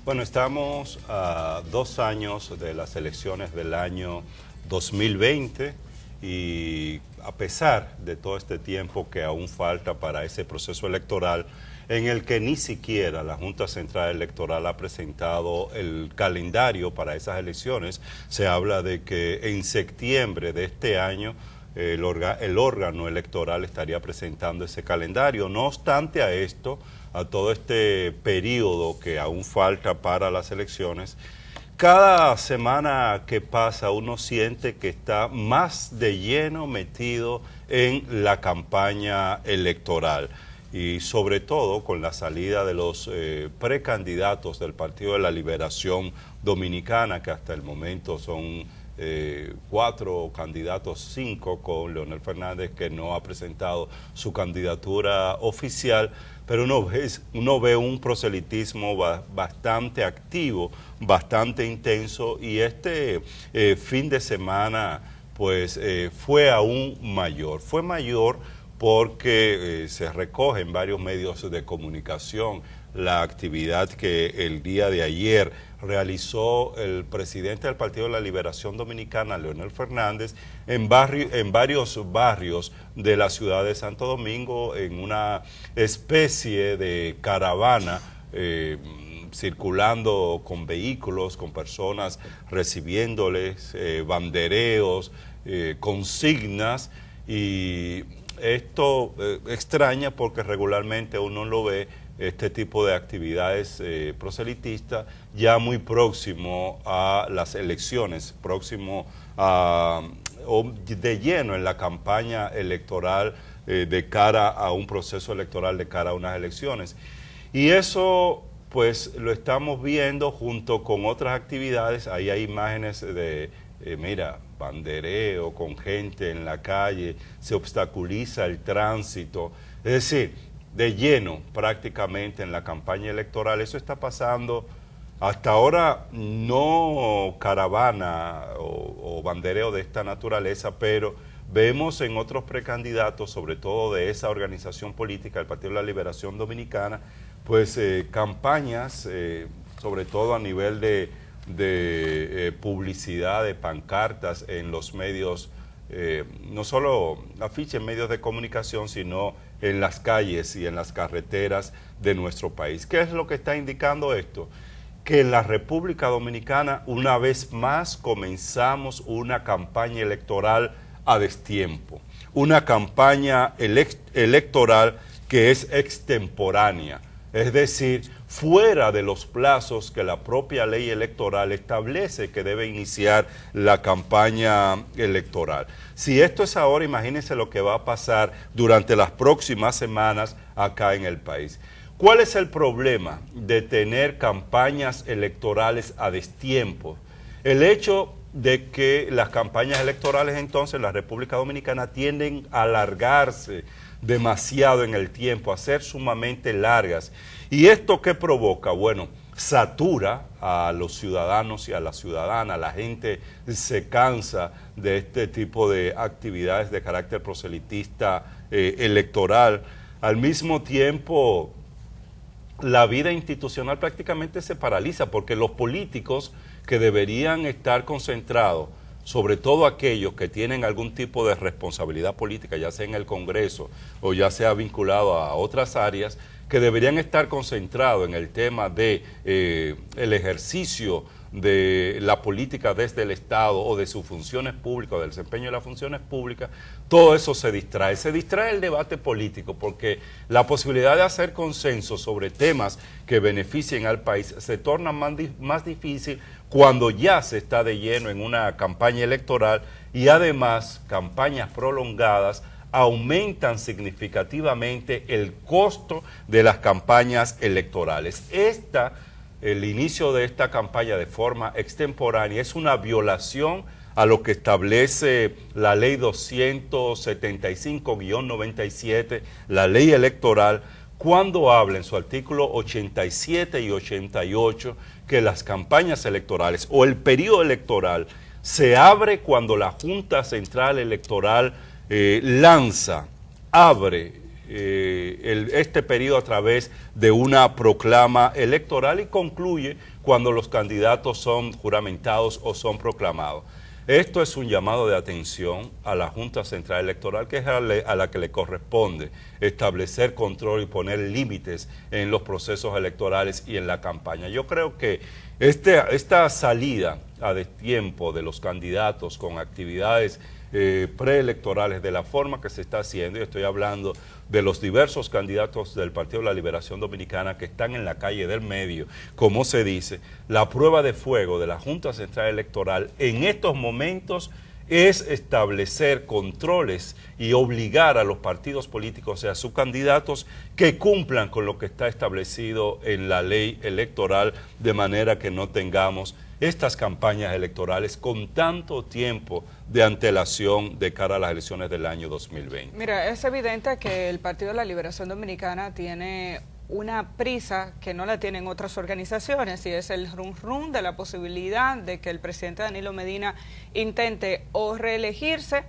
Bueno, estamos a 2 años de las elecciones del año 2020 y a pesar de todo este tiempo que aún falta para ese proceso electoral, en el que ni siquiera la Junta Central Electoral ha presentado el calendario para esas elecciones, se habla de que en septiembre de este año el órgano electoral estaría presentando ese calendario. No obstante a esto, a todo este periodo que aún falta para las elecciones, cada semana que pasa uno siente que está más de lleno metido en la campaña electoral y sobre todo con la salida de los precandidatos del Partido de la Liberación Dominicana, que hasta el momento son 4 candidatos, 5 con Leonel Fernández, que no ha presentado su candidatura oficial, pero uno ve un proselitismo bastante activo, bastante intenso, y este fin de semana pues fue aún mayor. Fue mayor porque se recoge en varios medios de comunicación la actividad que el día de ayer realizó el presidente del Partido de la Liberación Dominicana, Leonel Fernández, en varios barrios de la ciudad de Santo Domingo, en una especie de caravana circulando con vehículos, con personas recibiéndoles, bandereos, consignas, y esto extraña porque regularmente uno lo ve este tipo de actividades proselitistas ya muy próximo a las elecciones, próximo a, o de lleno en la campaña electoral de cara a un proceso electoral, de cara a unas elecciones. Y eso pues lo estamos viendo junto con otras actividades. Ahí hay imágenes de, mira, bandereo con gente en la calle, se obstaculiza el tránsito, es decir, de lleno prácticamente en la campaña electoral. Eso está pasando hasta ahora, no caravana o bandereo de esta naturaleza, pero vemos en otros precandidatos, sobre todo de esa organización política, el Partido de la Liberación Dominicana, pues campañas, sobre todo a nivel de publicidad, de pancartas en los medios, no solo afiches en medios de comunicación, sino en las calles y en las carreteras de nuestro país. ¿Qué es lo que está indicando esto? Que en la República Dominicana una vez más comenzamos una campaña electoral a destiempo, una campaña electoral que es extemporánea, es decir, fuera de los plazos que la propia ley electoral establece que debe iniciar la campaña electoral. Si esto es ahora, imagínense lo que va a pasar durante las próximas semanas acá en el país. ¿Cuál es el problema de tener campañas electorales a destiempo? El hecho de que las campañas electorales entonces en la República Dominicana tienden a alargarse demasiado en el tiempo, a ser sumamente largas. ¿Y esto qué provoca? Bueno, satura a los ciudadanos y a la ciudadana, la gente se cansa de este tipo de actividades de carácter proselitista electoral. Al mismo tiempo, la vida institucional prácticamente se paraliza porque los políticos que deberían estar concentrados, sobre todo aquellos que tienen algún tipo de responsabilidad política, ya sea en el Congreso o ya sea vinculado a otras áreas, que deberían estar concentrados en el tema de el ejercicio de la política desde el Estado o de sus funciones públicas, o del desempeño de las funciones públicas, todo eso se distrae el debate político, porque la posibilidad de hacer consenso sobre temas que beneficien al país se torna más difícil cuando ya se está de lleno en una campaña electoral, y además campañas prolongadas aumentan significativamente el costo de las campañas electorales. El inicio de esta campaña de forma extemporánea es una violación a lo que establece la ley 275-97, la ley electoral, cuando habla en su artículo 87 y 88 que las campañas electorales o el periodo electoral se abre cuando la Junta Central Electoral abre este periodo a través de una proclama electoral y concluye cuando los candidatos son juramentados o son proclamados. Esto es un llamado de atención a la Junta Central Electoral, que es a la que le corresponde establecer control y poner límites en los procesos electorales y en la campaña. Yo creo que esta salida a destiempo de los candidatos con actividades preelectorales de la forma que se está haciendo, y estoy hablando de los diversos candidatos del Partido de la Liberación Dominicana que están en la calle del medio, como se dice, la prueba de fuego de la Junta Central Electoral en estos momentos es establecer controles y obligar a los partidos políticos y a sus candidatos que cumplan con lo que está establecido en la ley electoral, de manera que no tengamos estas campañas electorales con tanto tiempo de antelación de cara a las elecciones del año 2020. Mira, es evidente que el Partido de la Liberación Dominicana tiene una prisa que no la tienen otras organizaciones, y es el rum de la posibilidad de que el presidente Danilo Medina intente o reelegirse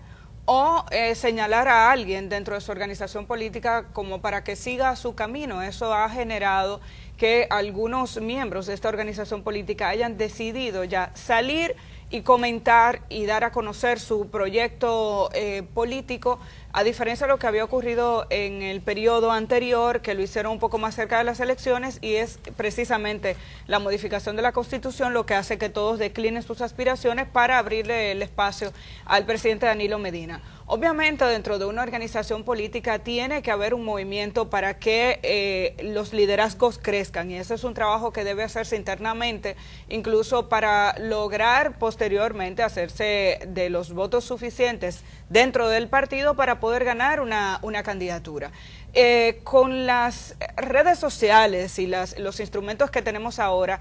o señalar a alguien dentro de su organización política como para que siga su camino. Eso ha generado que algunos miembros de esta organización política hayan decidido ya salir y comentar y dar a conocer su proyecto político, a diferencia de lo que había ocurrido en el periodo anterior, que lo hicieron un poco más cerca de las elecciones, y es precisamente la modificación de la Constitución lo que hace que todos declinen sus aspiraciones para abrirle el espacio al presidente Danilo Medina. Obviamente, dentro de una organización política tiene que haber un movimiento para que los liderazgos crezcan, y ese es un trabajo que debe hacerse internamente, incluso para lograr posteriormente hacerse de los votos suficientes dentro del partido para poder ganar una candidatura. Con las redes sociales y los instrumentos que tenemos ahora,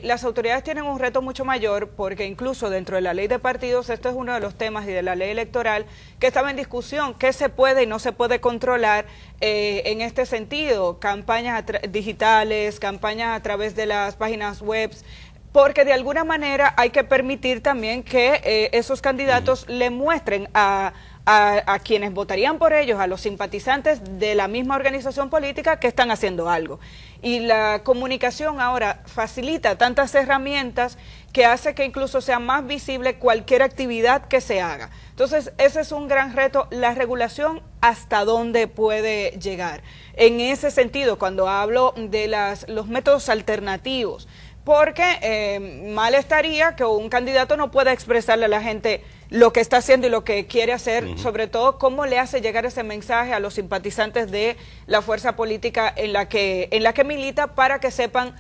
las autoridades tienen un reto mucho mayor, porque incluso dentro de la ley de partidos, esto es uno de los temas, y de la ley electoral, que estaba en discusión, qué se puede y no se puede controlar en este sentido, campañas digitales, campañas a través de las páginas web, porque de alguna manera hay que permitir también que esos candidatos le muestren a quienes votarían por ellos, a los simpatizantes de la misma organización política, que están haciendo algo. Y la comunicación ahora facilita tantas herramientas que hace que incluso sea más visible cualquier actividad que se haga. Entonces, ese es un gran reto, la regulación, hasta dónde puede llegar. En ese sentido, cuando hablo de los métodos alternativos, porque mal estaría que un candidato no pueda expresarle a la gente lo que está haciendo y lo que quiere hacer, sobre todo cómo le hace llegar ese mensaje a los simpatizantes de la fuerza política en la que milita, para que sepan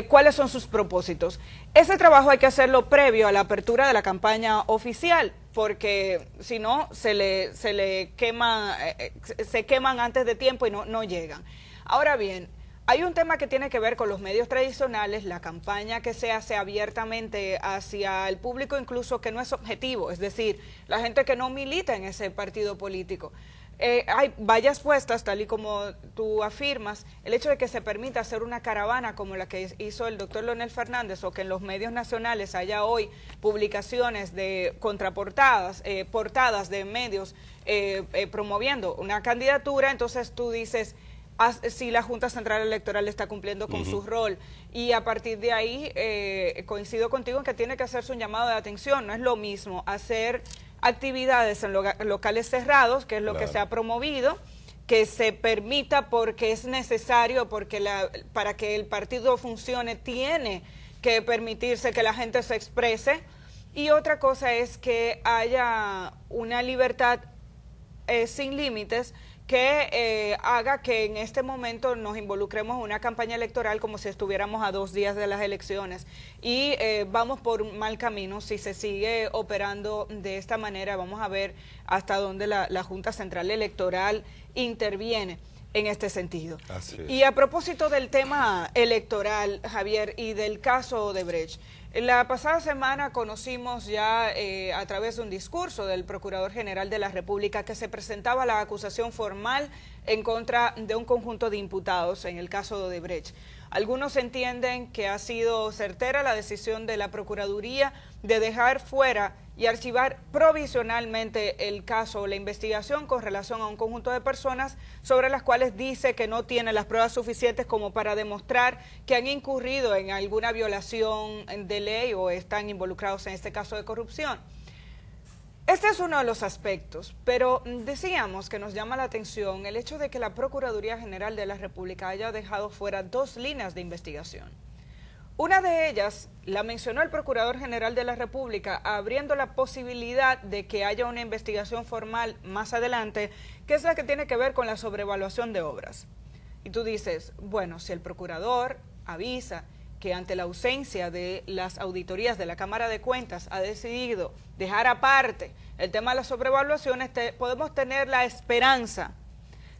cuáles son sus propósitos. Ese trabajo hay que hacerlo previo a la apertura de la campaña oficial, porque si no se queman antes de tiempo y no llegan. Ahora bien, hay un tema que tiene que ver con los medios tradicionales, la campaña que se hace abiertamente hacia el público, incluso que no es objetivo, es decir, la gente que no milita en ese partido político. Hay vallas puestas, tal y como tú afirmas, el hecho de que se permita hacer una caravana como la que hizo el doctor Leonel Fernández, o que en los medios nacionales haya hoy publicaciones de contraportadas, portadas de medios promoviendo una candidatura, entonces tú dices, si la Junta Central Electoral está cumpliendo con su rol, y a partir de ahí coincido contigo en que tiene que hacerse un llamado de atención. No es lo mismo hacer actividades en locales cerrados, que es lo que se ha promovido, que se permita porque es necesario, porque para que el partido funcione tiene que permitirse que la gente se exprese, y otra cosa es que haya una libertad sin límites, que haga que en este momento nos involucremos en una campaña electoral como si estuviéramos a 2 días de las elecciones, y vamos por un mal camino si se sigue operando de esta manera. Vamos a ver hasta dónde la Junta Central Electoral interviene en este sentido. Y a propósito del tema electoral, Javier, y del caso Odebrecht, la pasada semana conocimos ya a través de un discurso del Procurador General de la República que se presentaba la acusación formal en contra de un conjunto de imputados en el caso de Odebrecht. Algunos entienden que ha sido certera la decisión de la Procuraduría de dejar fuera y archivar provisionalmente el caso o la investigación con relación a un conjunto de personas sobre las cuales dice que no tiene las pruebas suficientes como para demostrar que han incurrido en alguna violación de ley o están involucrados en este caso de corrupción. Este es uno de los aspectos, pero decíamos que nos llama la atención el hecho de que la Procuraduría General de la República haya dejado fuera dos líneas de investigación. Una de ellas la mencionó el Procurador General de la República, abriendo la posibilidad de que haya una investigación formal más adelante, que es la que tiene que ver con la sobrevaluación de obras. Y tú dices, bueno, si el Procurador avisa que ante la ausencia de las auditorías de la Cámara de Cuentas ha decidido dejar aparte el tema de las sobrevaluaciones, podemos tener la esperanza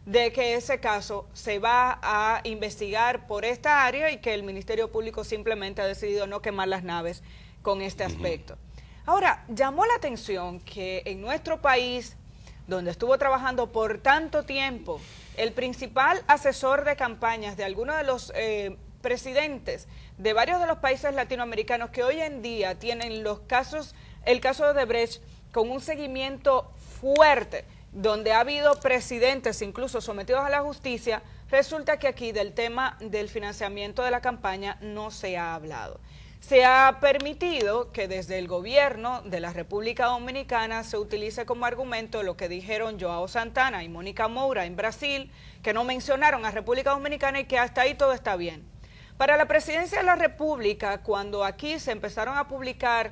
de que ese caso se va a investigar por esta área y que el Ministerio Público simplemente ha decidido no quemar las naves con este aspecto. Ahora, llamó la atención que en nuestro país, donde estuvo trabajando por tanto tiempo, el principal asesor de campañas de algunos de los presidentes de varios de los países latinoamericanos que hoy en día tienen el caso de Odebrecht con un seguimiento fuerte, donde ha habido presidentes incluso sometidos a la justicia, resulta que aquí del tema del financiamiento de la campaña no se ha hablado. Se ha permitido que desde el gobierno de la República Dominicana se utilice como argumento lo que dijeron Joao Santana y Mónica Moura en Brasil, que no mencionaron a República Dominicana y que hasta ahí todo está bien. Para la presidencia de la República, cuando aquí se empezaron a publicar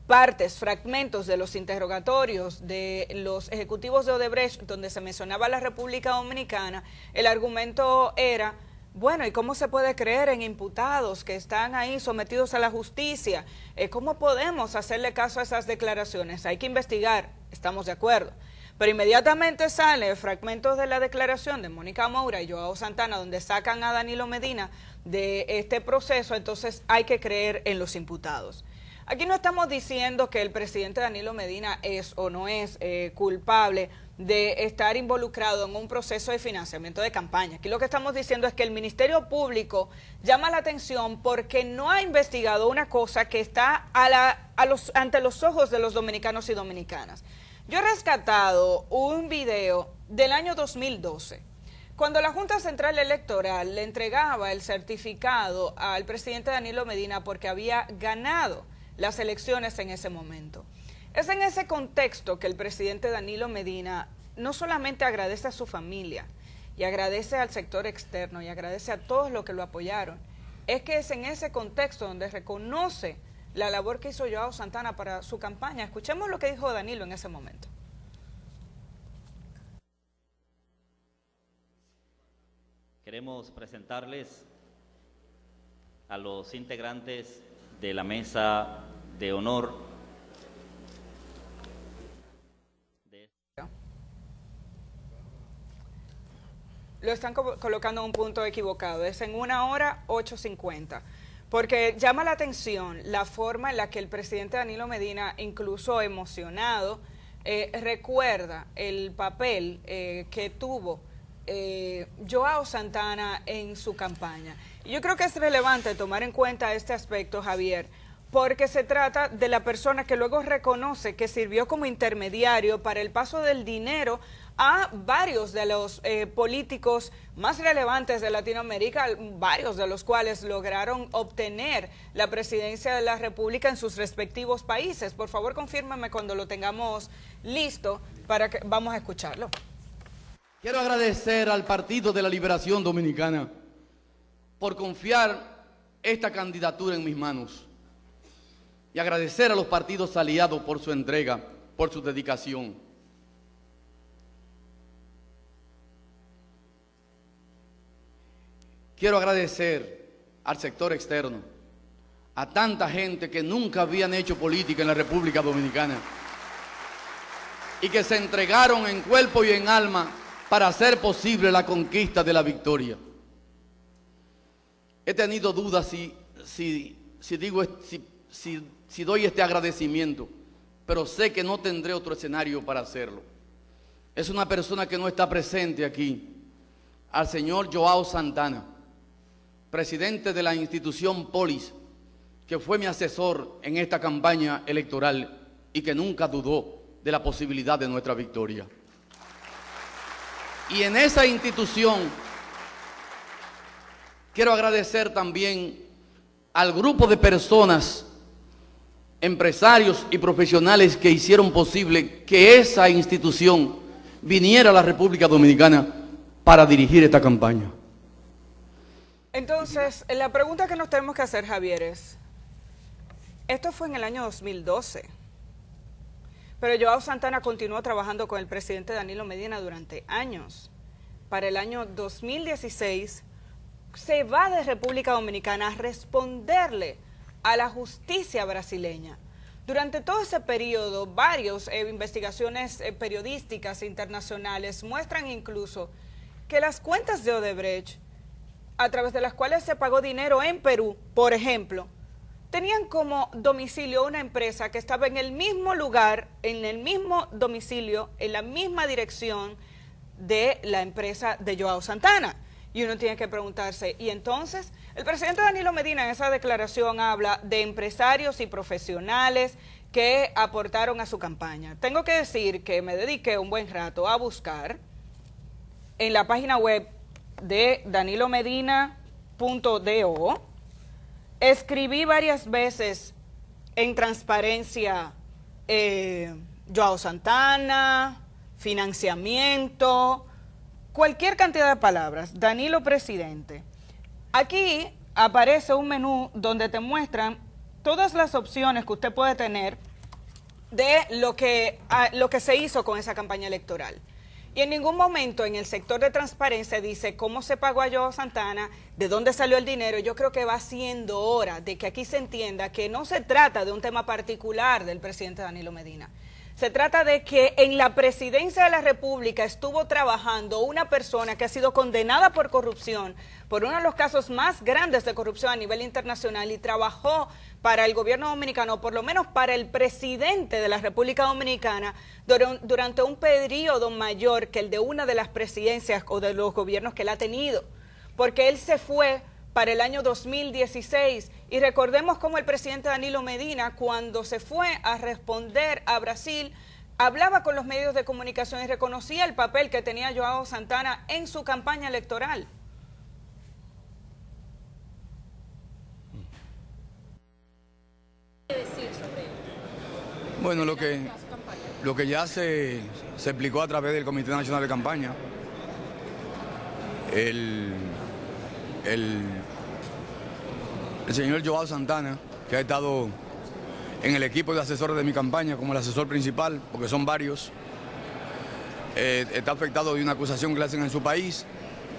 partes, fragmentos de los interrogatorios de los ejecutivos de Odebrecht, donde se mencionaba a la República Dominicana, el argumento era, bueno, ¿y cómo se puede creer en imputados que están ahí sometidos a la justicia? ¿Cómo podemos hacerle caso a esas declaraciones? Hay que investigar, estamos de acuerdo. Pero inmediatamente sale fragmentos de la declaración de Mónica Moura y Joao Santana, donde sacan a Danilo Medina de este proceso, entonces hay que creer en los imputados. Aquí no estamos diciendo que el presidente Danilo Medina es o no es culpable de estar involucrado en un proceso de financiamiento de campaña. Aquí lo que estamos diciendo es que el Ministerio Público llama la atención porque no ha investigado una cosa que está ante los ojos de los dominicanos y dominicanas. Yo he rescatado un video del año 2012, cuando la Junta Central Electoral le entregaba el certificado al presidente Danilo Medina porque había ganado las elecciones en ese momento. Es en ese contexto que el presidente Danilo Medina no solamente agradece a su familia y agradece al sector externo y agradece a todos los que lo apoyaron, es que es en ese contexto donde reconoce la labor que hizo Joao Santana para su campaña. Escuchemos lo que dijo Danilo en ese momento. Queremos presentarles a los integrantes de la mesa de honor Lo están colocando en un punto equivocado, es en 1:08:50. Porque llama la atención la forma en la que el presidente Danilo Medina, incluso emocionado, recuerda el papel que tuvo Joao Santana en su campaña. Y yo creo que es relevante tomar en cuenta este aspecto, Javier, porque se trata de la persona que luego reconoce que sirvió como intermediario para el paso del dinero a varios de los políticos más relevantes de Latinoamérica, varios de los cuales lograron obtener la presidencia de la República en sus respectivos países. Por favor, confírmame cuando lo tengamos listo para que vamos a escucharlo. Quiero agradecer al Partido de la Liberación Dominicana por confiar esta candidatura en mis manos y agradecer a los partidos aliados por su entrega, por su dedicación. Quiero agradecer al sector externo, a tanta gente que nunca habían hecho política en la República Dominicana y que se entregaron en cuerpo y en alma para hacer posible la conquista de la victoria. He tenido dudas si doy este agradecimiento, pero sé que no tendré otro escenario para hacerlo. Es una persona que no está presente aquí, al señor Joao Santana, presidente de la institución Polis, que fue mi asesor en esta campaña electoral y que nunca dudó de la posibilidad de nuestra victoria. Y en esa institución quiero agradecer también al grupo de personas, empresarios y profesionales que hicieron posible que esa institución viniera a la República Dominicana para dirigir esta campaña. Entonces, la pregunta que nos tenemos que hacer, Javier, es, esto fue en el año 2012, pero Joao Santana continuó trabajando con el presidente Danilo Medina durante años. Para el año 2016, se va de República Dominicana a responderle a la justicia brasileña. Durante todo ese periodo, varias investigaciones periodísticas internacionales muestran incluso que las cuentas de Odebrecht, a través de las cuales se pagó dinero en Perú, por ejemplo, tenían como domicilio una empresa que estaba en el mismo lugar, en el mismo domicilio, en la misma dirección de la empresa de Joao Santana. Y uno tiene que preguntarse, y entonces, el presidente Danilo Medina en esa declaración habla de empresarios y profesionales que aportaron a su campaña. Tengo que decir que me dediqué un buen rato a buscar en la página web de danilomedina.do. Escribí varias veces en transparencia Joao Santana, financiamiento, cualquier cantidad de palabras, Danilo presidente. Aquí aparece un menú donde te muestran todas las opciones que usted puede tener de lo que se hizo con esa campaña electoral. Y en ningún momento en el sector de transparencia dice cómo se pagó a Joao Santana, de dónde salió el dinero. Yo creo que va siendo hora de que aquí se entienda que no se trata de un tema particular del presidente Danilo Medina. Se trata de que en la presidencia de la República estuvo trabajando una persona que ha sido condenada por corrupción, por uno de los casos más grandes de corrupción a nivel internacional, y trabajó para el gobierno dominicano, por lo menos para el presidente de la República Dominicana, durante un periodo mayor que el de una de las presidencias o de los gobiernos que él ha tenido, porque él se fue para el año 2016, y recordemos cómo el presidente Danilo Medina, cuando se fue a responder a Brasil, hablaba con los medios de comunicación y reconocía el papel que tenía Joao Santana en su campaña electoral. ¿Qué decir sobre ello? Bueno, lo que ya se explicó a través del Comité Nacional de Campaña, el señor Joao Santana, que ha estado en el equipo de asesores de mi campaña como el asesor principal, porque son varios, está afectado de una acusación que le hacen en su país,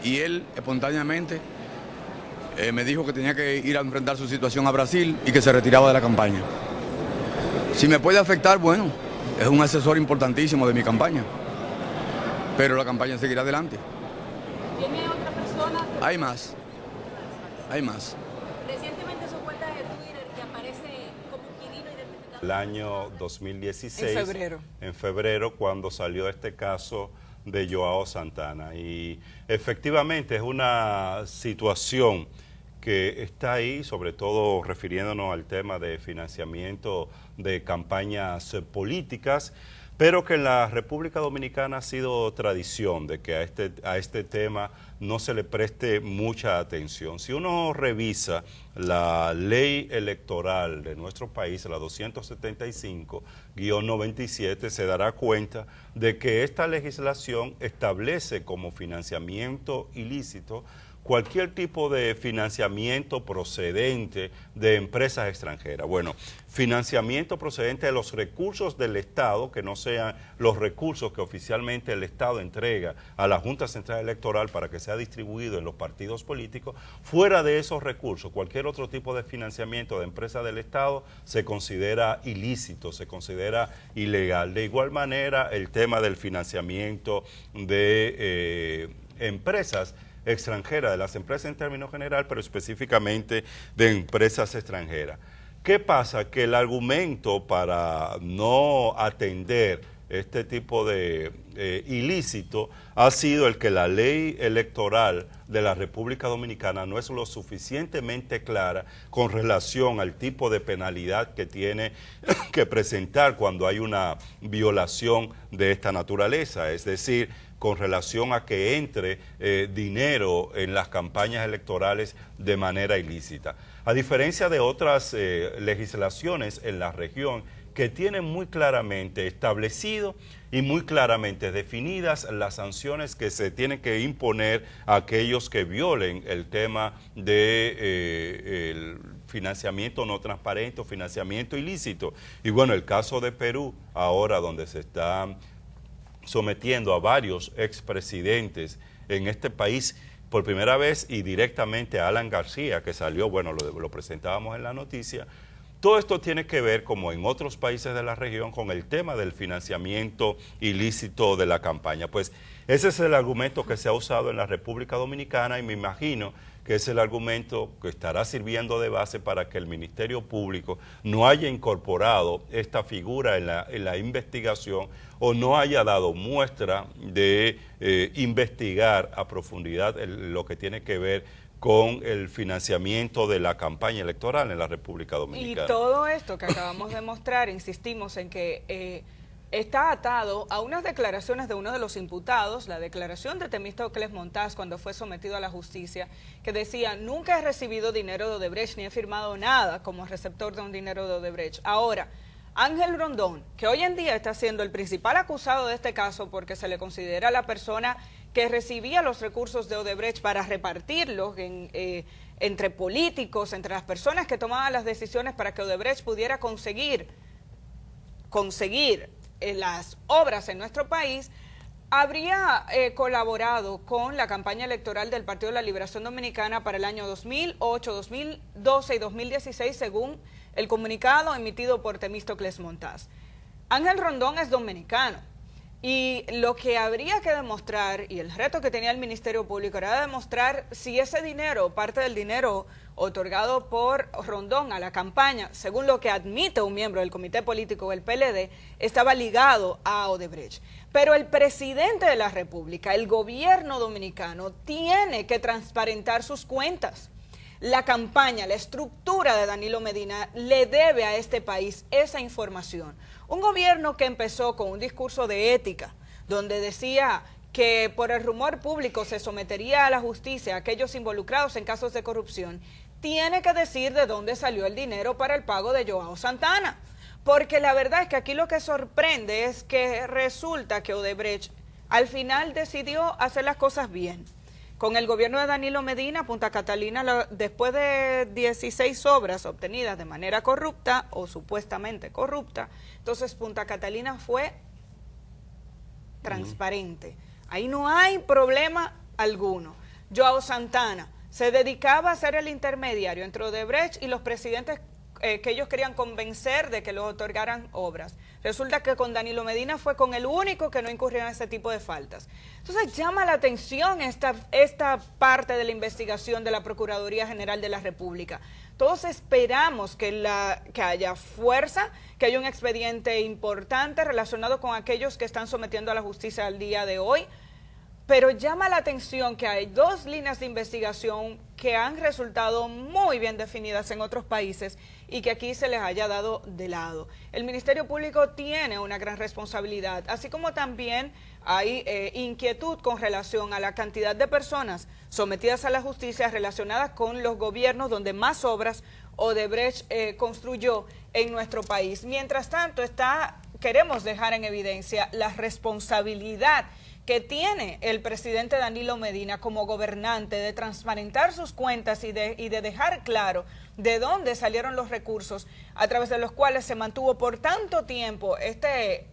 y él espontáneamente me dijo que tenía que ir a enfrentar su situación a Brasil y que se retiraba de la campaña. Si me puede afectar, bueno, es un asesor importantísimo de mi campaña, pero la campaña seguirá adelante. ¿Tiene otra persona? Hay más. Hay más. Recientemente su cuenta de Twitter que aparece como inquilino identificado. El año 2016, en febrero, cuando salió este caso de Joao Santana. Y efectivamente es una situación que está ahí, sobre todo refiriéndonos al tema de financiamiento de campañas políticas, pero que en la República Dominicana ha sido tradición de que a este tema no se le preste mucha atención. Si uno revisa la ley electoral de nuestro país, la 275-97, se dará cuenta de que esta legislación establece como financiamiento ilícito cualquier tipo de financiamiento procedente de empresas extranjeras. Bueno, financiamiento procedente de los recursos del Estado, que no sean los recursos que oficialmente el Estado entrega a la Junta Central Electoral para que sea distribuido en los partidos políticos. Fuera de esos recursos, cualquier otro tipo de financiamiento de empresas del Estado se considera ilícito, se considera ilegal. De igual manera, el tema del financiamiento de empresas extranjeras, de las empresas en términos general, pero específicamente de empresas extranjeras. ¿Qué pasa? Que el argumento para no atender este tipo de ilícito ha sido el que la ley electoral de la República Dominicana no es lo suficientemente clara con relación al tipo de penalidad que tiene que presentar cuando hay una violación de esta naturaleza, es decir, con relación a que entre dinero en las campañas electorales de manera ilícita. A diferencia de otras legislaciones en la región que tienen muy claramente establecido y muy claramente definidas las sanciones que se tienen que imponer a aquellos que violen el tema de el financiamiento no transparente o financiamiento ilícito. Y bueno, el caso de Perú, ahora donde se está sometiendo a varios expresidentes en este país por primera vez y directamente a Alan García, que salió, bueno, lo presentábamos en la noticia. Todo esto tiene que ver, como en otros países de la región, con el tema del financiamiento ilícito de la campaña. Pues ese es el argumento que se ha usado en la República Dominicana y me imagino que es el argumento que estará sirviendo de base para que el Ministerio Público no haya incorporado esta figura en la investigación o no haya dado muestra de investigar a profundidad lo que tiene que ver con el financiamiento de la campaña electoral en la República Dominicana. Y todo esto que acabamos de mostrar, insistimos en que está atado a unas declaraciones de uno de los imputados, la declaración de Temístocles Montaz cuando fue sometido a la justicia, que decía, nunca he recibido dinero de Odebrecht ni he firmado nada como receptor de un dinero de Odebrecht. Ahora, Ángel Rondón, que hoy en día está siendo el principal acusado de este caso porque se le considera la persona que recibía los recursos de Odebrecht para repartirlos entre políticos, entre las personas que tomaban las decisiones para que Odebrecht pudiera conseguir las obras en nuestro país, habría colaborado con la campaña electoral del Partido de la Liberación Dominicana para el año 2008, 2012 y 2016, según el comunicado emitido por Temístocles Montaz. Ángel Rondón es dominicano y lo que habría que demostrar, y el reto que tenía el Ministerio Público, era demostrar si ese dinero, parte del dinero otorgado por Rondón a la campaña, según lo que admite un miembro del Comité Político del PLD, estaba ligado a Odebrecht. Pero el presidente de la República, el gobierno dominicano, tiene que transparentar sus cuentas. La campaña, la estructura de Danilo Medina le debe a este país esa información. Un gobierno que empezó con un discurso de ética, donde decía que por el rumor público se sometería a la justicia a aquellos involucrados en casos de corrupción, tiene que decir de dónde salió el dinero para el pago de Joao Santana. Porque la verdad es que aquí lo que sorprende es que resulta que Odebrecht al final decidió hacer las cosas bien. Con el gobierno de Danilo Medina, Punta Catalina, después de 16 obras obtenidas de manera corrupta o supuestamente corrupta, entonces Punta Catalina fue transparente. Ahí no hay problema alguno. Joao Santana se dedicaba a ser el intermediario entre Odebrecht y los presidentes que ellos querían convencer de que los otorgaran obras. Resulta que con Danilo Medina fue con el único que no incurrió en ese tipo de faltas. Entonces llama la atención esta parte de la investigación de la Procuraduría General de la República. Todos esperamos que haya fuerza, que haya un expediente importante relacionado con aquellos que están sometiendo a la justicia al día de hoy, pero llama la atención que hay dos líneas de investigación que han resultado muy bien definidas en otros países y que aquí se les haya dado de lado. El Ministerio Público tiene una gran responsabilidad, así como también hay inquietud con relación a la cantidad de personas sometidas a la justicia relacionadas con los gobiernos donde más obras Odebrecht construyó en nuestro país. Mientras tanto, queremos dejar en evidencia la responsabilidad que tiene el presidente Danilo Medina como gobernante de transparentar sus cuentas y de dejar claro de dónde salieron los recursos a través de los cuales se mantuvo por tanto tiempo este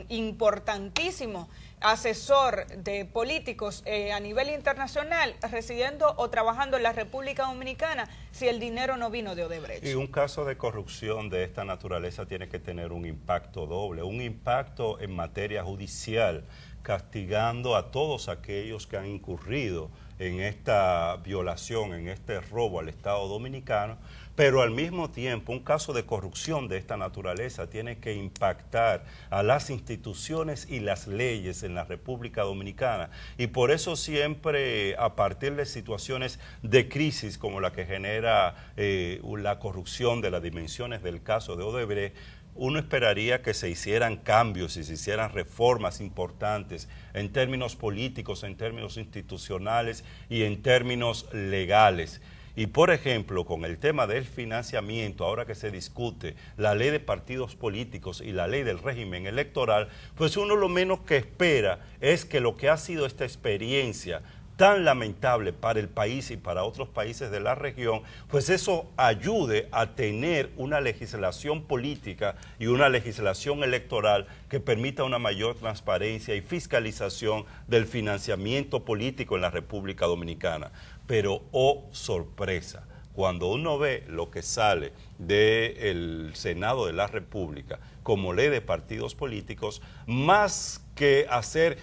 importantísimo asesor de políticos a nivel internacional residiendo o trabajando en la República Dominicana si el dinero no vino de Odebrecht. Y un caso de corrupción de esta naturaleza tiene que tener un impacto doble, un impacto en materia judicial, castigando a todos aquellos que han incurrido en esta violación, en este robo al Estado Dominicano, pero al mismo tiempo un caso de corrupción de esta naturaleza tiene que impactar a las instituciones y las leyes en la República Dominicana, y por eso siempre a partir de situaciones de crisis como la que genera la corrupción de las dimensiones del caso de Odebrecht, uno esperaría que se hicieran cambios y se hicieran reformas importantes en términos políticos, en términos institucionales y en términos legales. Y por ejemplo, con el tema del financiamiento, ahora que se discute la ley de partidos políticos y la ley del régimen electoral, pues uno lo menos que espera es que lo que ha sido esta experiencia tan lamentable para el país y para otros países de la región, pues eso ayude a tener una legislación política y una legislación electoral que permita una mayor transparencia y fiscalización del financiamiento político en la República Dominicana. Pero, oh sorpresa, cuando uno ve lo que sale del Senado de la República como ley de partidos políticos, más que hacer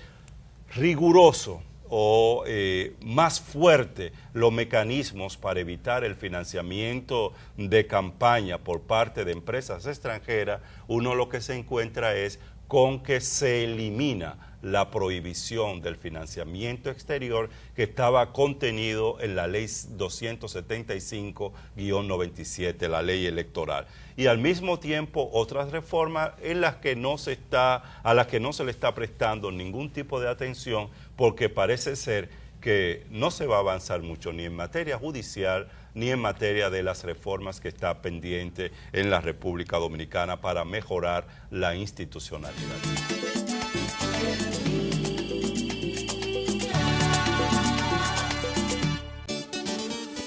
riguroso o más fuerte los mecanismos para evitar el financiamiento de campaña por parte de empresas extranjeras, uno lo que se encuentra es con que se elimina la prohibición del financiamiento exterior que estaba contenido en la ley 275-97, la ley electoral. Y al mismo tiempo otras reformas en las que a las que no se le está prestando ningún tipo de atención, porque parece ser que no se va a avanzar mucho ni en materia judicial ni en materia de las reformas que está pendiente en la República Dominicana para mejorar la institucionalidad.